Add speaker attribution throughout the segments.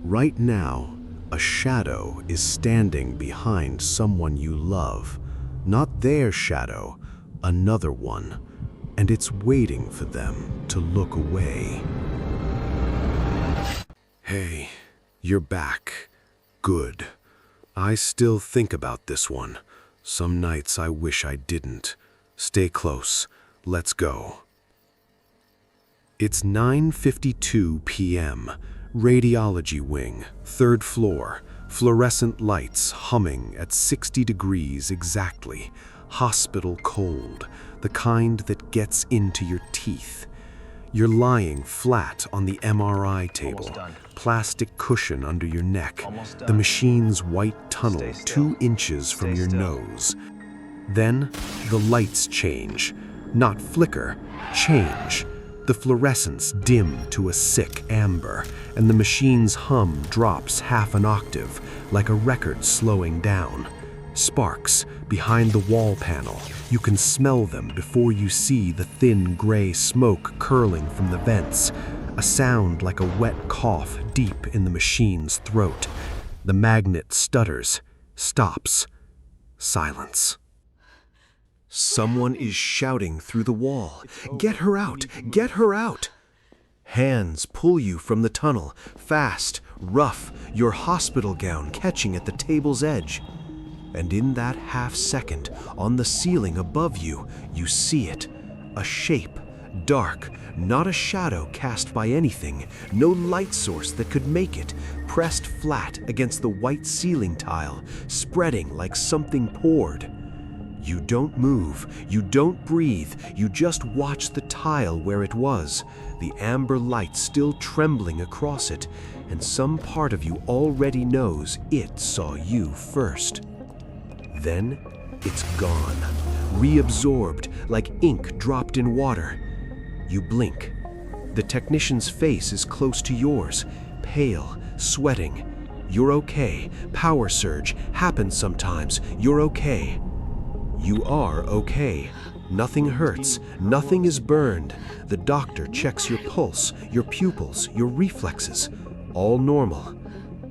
Speaker 1: Right now, a shadow is standing behind someone you love. Not their shadow, another one. And it's waiting for them to look away. Hey, you're back. Good. I still think about this one. Some nights I wish I didn't. Stay close. Let's go. It's 9:52 p.m. Radiology wing, 3rd floor. Fluorescent lights humming at 60 degrees exactly. Hospital cold, the kind that gets into your teeth. You're lying flat on the MRI table, plastic cushion under your neck, the machine's white tunnel 2 inches from your nose. Then the lights change, not flicker, change. The fluorescence dim to a sick amber, and the machine's hum drops half an octave, like a record slowing down. Sparks behind the wall panel. You can smell them before you see the thin gray smoke curling from the vents. A sound like a wet cough deep in the machine's throat. The magnet stutters, stops. Silence. Someone is shouting through the wall. Get her out! Get her out! Hands pull you from the tunnel, fast, rough, your hospital gown catching at the table's edge. And in that half second, on the ceiling above you, you see it. A shape, dark, not a shadow cast by anything, no light source that could make it, pressed flat against the white ceiling tile, spreading like something poured. You don't move, you don't breathe, you just watch the tile where it was, the amber light still trembling across it, and some part of you already knows it saw you first. Then it's gone, reabsorbed like ink dropped in water. You blink. The technician's face is close to yours, pale, sweating. You're okay. Power surge happens sometimes. You're okay. You are okay. Nothing hurts. Nothing is burned. The doctor checks your pulse, your pupils, your reflexes. All normal.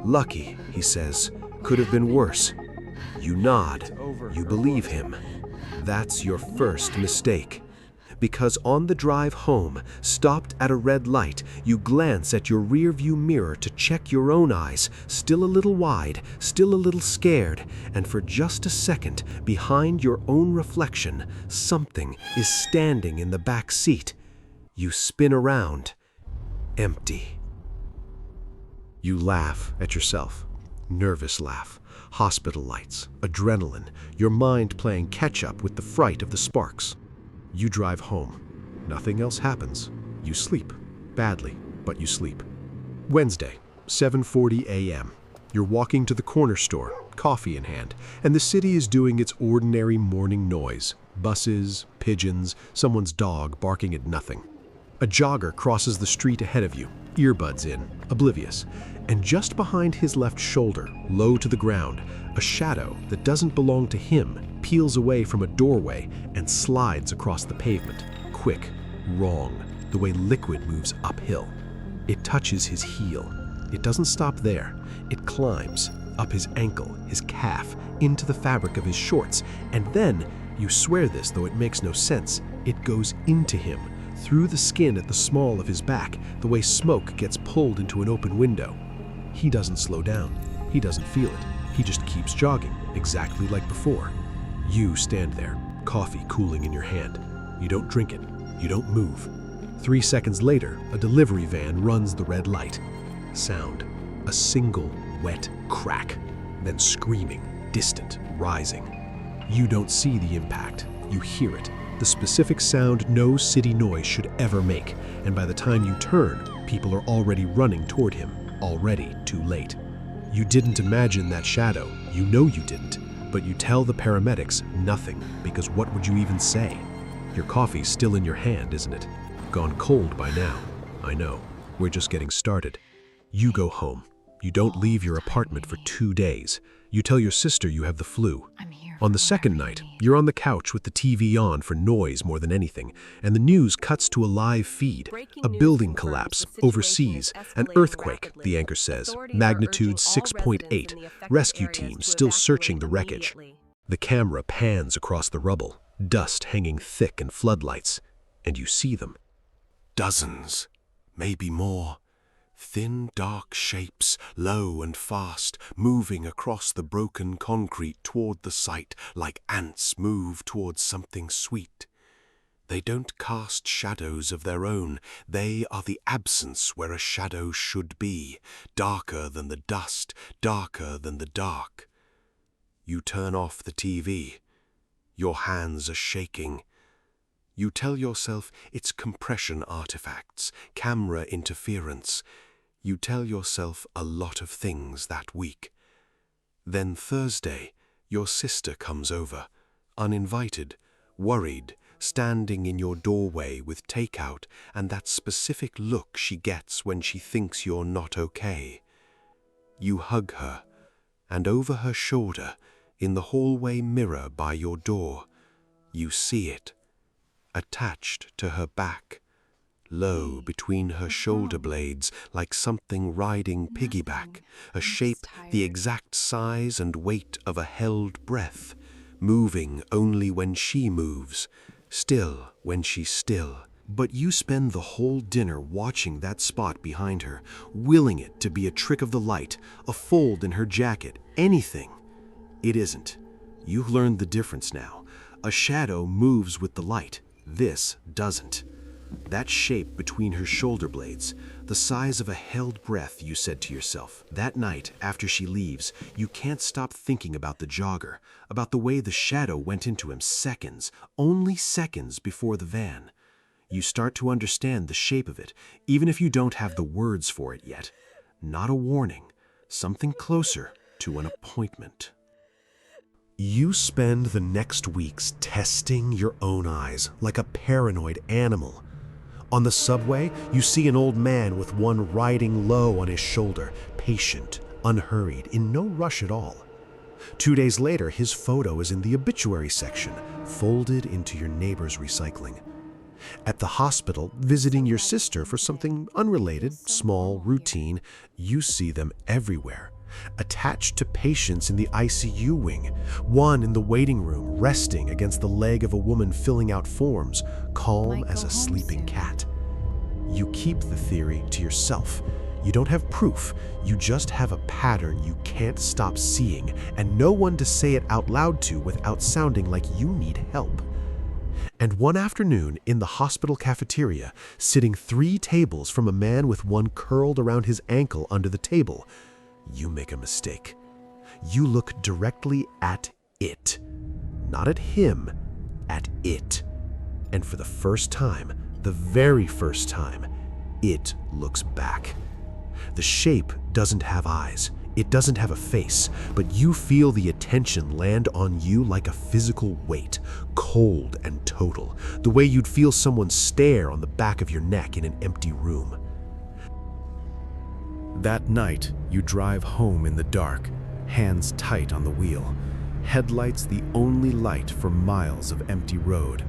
Speaker 1: Lucky, he says. Could have been worse. You nod. You believe him. That's your first mistake. Because on the drive home, stopped at a red light, you glance at your rearview mirror to check your own eyes, still a little wide, still a little scared, and for just a second, behind your own reflection, something is standing in the back seat. You spin around. Empty. You laugh at yourself. Nervous laugh. Hospital lights. Adrenaline. Your mind playing catch-up with the fright of the sparks. You drive home. Nothing else happens. You sleep. Badly, but you sleep. Wednesday, 7:40 a.m. You're walking to the corner store, coffee in hand, and the city is doing its ordinary morning noise. Buses, pigeons, someone's dog barking at nothing. A jogger crosses the street ahead of you, earbuds in, oblivious. And just behind his left shoulder, low to the ground, a shadow that doesn't belong to him peels away from a doorway and slides across the pavement. Quick, wrong, the way liquid moves uphill. It touches his heel. It doesn't stop there. It climbs up his ankle, his calf, into the fabric of his shorts, and then, you swear this though it makes no sense, it goes into him, through the skin at the small of his back, the way smoke gets pulled into an open window. He doesn't slow down. He doesn't feel it. He just keeps jogging, exactly like before. You stand there, coffee cooling in your hand. You don't drink it. You don't move. 3 seconds later, a delivery van runs the red light. Sound. A single wet crack. Then screaming, distant, rising. You don't see the impact. You hear it. The specific sound no city noise should ever make. And by the time you turn, people are already running toward him. Already too late. You didn't imagine that shadow. You know you didn't. But you tell the paramedics nothing, because what would you even say? Your coffee's still in your hand, isn't it? Gone cold by now. I know. We're just getting started. You go home. You don't leave your apartment for 2 days. You tell your sister you have the flu.
Speaker 2: I'm here. On the second night, you're on the couch with the TV on for noise more than anything, and the news cuts to a live feed. A building collapse overseas, an earthquake, the anchor says, magnitude 6.8. Rescue teams still searching the wreckage. The camera pans across the rubble, dust hanging thick in floodlights, and you see them.
Speaker 1: Dozens, maybe more. Thin, dark shapes, low and fast, moving across the broken concrete toward the site like ants move towards something sweet. They don't cast shadows of their own. They are the absence where a shadow should be, darker than the dust, darker than the dark. You turn off the TV. Your hands are shaking. You tell yourself it's compression artifacts, camera interference. You tell yourself a lot of things that week. Then Thursday, your sister comes over, uninvited, worried, standing in your doorway with takeout and that specific look she gets when she thinks you're not okay. You hug her, and over her shoulder, in the hallway mirror by your door, you see it, attached to her back, low between her shoulder blades like something riding piggyback, a shape the exact size and weight of a held breath, moving only when she moves, still when she's still. But you spend the whole dinner watching that spot behind her, willing it to be a trick of the light, a fold in her jacket, anything. It isn't. You've learned the difference now. A shadow moves with the light. This doesn't. That shape between her shoulder blades, the size of a held breath, you said to yourself. That night, after she leaves, you can't stop thinking about the jogger, about the way the shadow went into him seconds, only seconds before the van. You start to understand the shape of it, even if you don't have the words for it yet. Not a warning, something closer to an appointment. You spend the next weeks testing your own eyes like a paranoid animal. On the subway, you see an old man with one riding low on his shoulder, patient, unhurried, in no rush at all. 2 days later, his photo is in the obituary section, folded into your neighbor's recycling. At the hospital, visiting your sister for something unrelated, small, routine, you see them everywhere. Attached to patients in the ICU wing, one in the waiting room resting against the leg of a woman filling out forms, calm as a sleeping cat. You keep the theory to yourself. You don't have proof, you just have a pattern you can't stop seeing and no one to say it out loud to without sounding like you need help. And one afternoon in the hospital cafeteria, sitting 3 tables from a man with one curled around his ankle under the table, you make a mistake. You look directly at it. Not at him, at it. And for the first time, the very first time, it looks back. The shape doesn't have eyes. It doesn't have a face, but you feel the attention land on you like a physical weight, cold and total, the way you'd feel someone stare on the back of your neck in an empty room. That night, you drive home in the dark, hands tight on the wheel, headlights the only light for miles of empty road.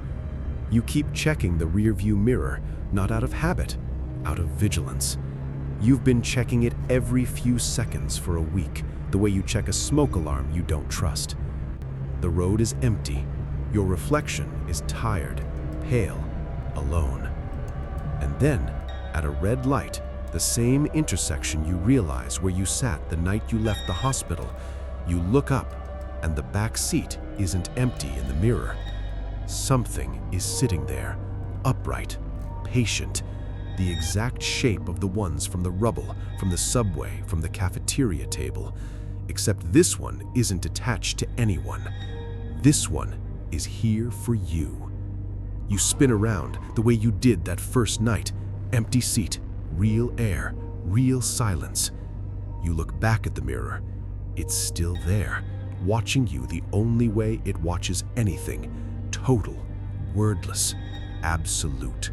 Speaker 1: You keep checking the rearview mirror, not out of habit, out of vigilance. You've been checking it every few seconds for a week, the way you check a smoke alarm you don't trust. The road is empty. Your reflection is tired, pale, alone. And then, at a red light, the same intersection you realize where you sat the night you left the hospital, you look up, and the back seat isn't empty in the mirror. Something is sitting there, upright, patient, the exact shape of the ones from the rubble, from the subway, from the cafeteria table. Except this one isn't attached to anyone. This one is here for you. You spin around the way you did that first night, empty seat, real air, real silence. You look back at the mirror. It's still there, watching you the only way it watches anything, total, wordless, absolute.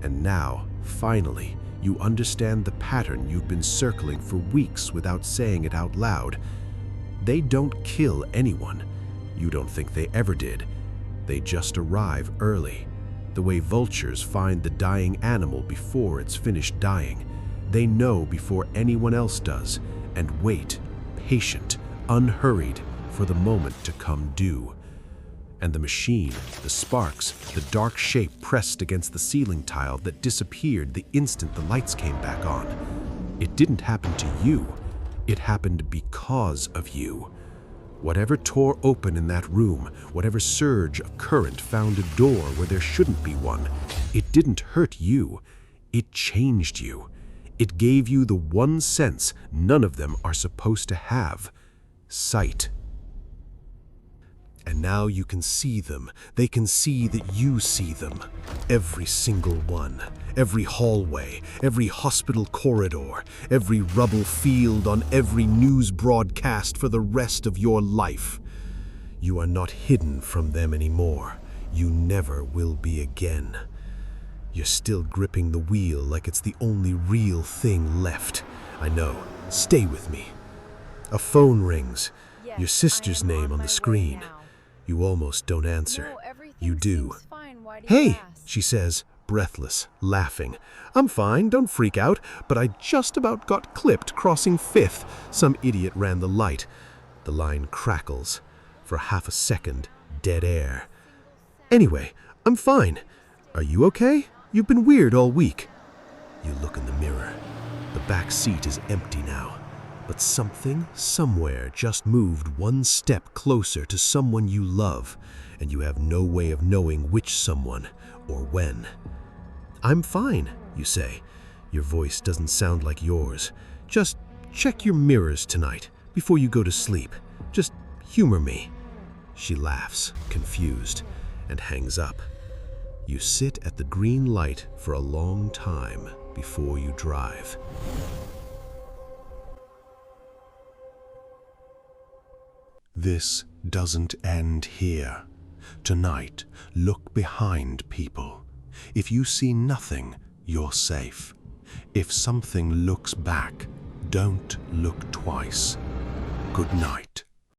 Speaker 1: And now, finally, you understand the pattern you've been circling for weeks without saying it out loud. They don't kill anyone.
Speaker 2: You don't think they ever did. They just arrive early. The way vultures find the dying animal before it's finished dying. They know before anyone else does, and wait, patient, unhurried, for the moment to come due. And the machine, the sparks, the dark shape pressed against the ceiling tile that disappeared the instant the lights came back on. It didn't happen to you. It happened because of you. Whatever tore open in that room, whatever surge of current found a door where there shouldn't be one, it didn't hurt you. It changed you. It gave you the one sense none of them are supposed to have: sight. And now you can see them. They can see that you see them. Every single one. Every hallway, every hospital corridor, every rubble field on every news broadcast for the rest of your life. You are not hidden from them anymore. You never will be again. You're still gripping the wheel like it's the only real thing left. I know. Stay with me. A phone rings. Your sister's name on the screen. You almost don't answer. You do. "Hey," she says, breathless, laughing. "I'm fine, don't freak out, but I just about got clipped crossing 5th. Some idiot ran the light." The line crackles. For half a second, dead air. "Anyway, I'm fine. Are you okay? You've been weird all week." You look in the mirror. The back seat is empty now. But something, somewhere, just moved one step closer to someone you love, and you have no way of knowing which someone or when. "I'm fine," you say. Your voice doesn't sound like yours. "Just check your mirrors tonight, before you go to sleep. Just humor me." She laughs, confused, and hangs up. You sit at the green light for a long time before you drive.
Speaker 1: This doesn't end here. Tonight, look behind people. If you see nothing, you're safe. If something looks back, don't look twice. Good night.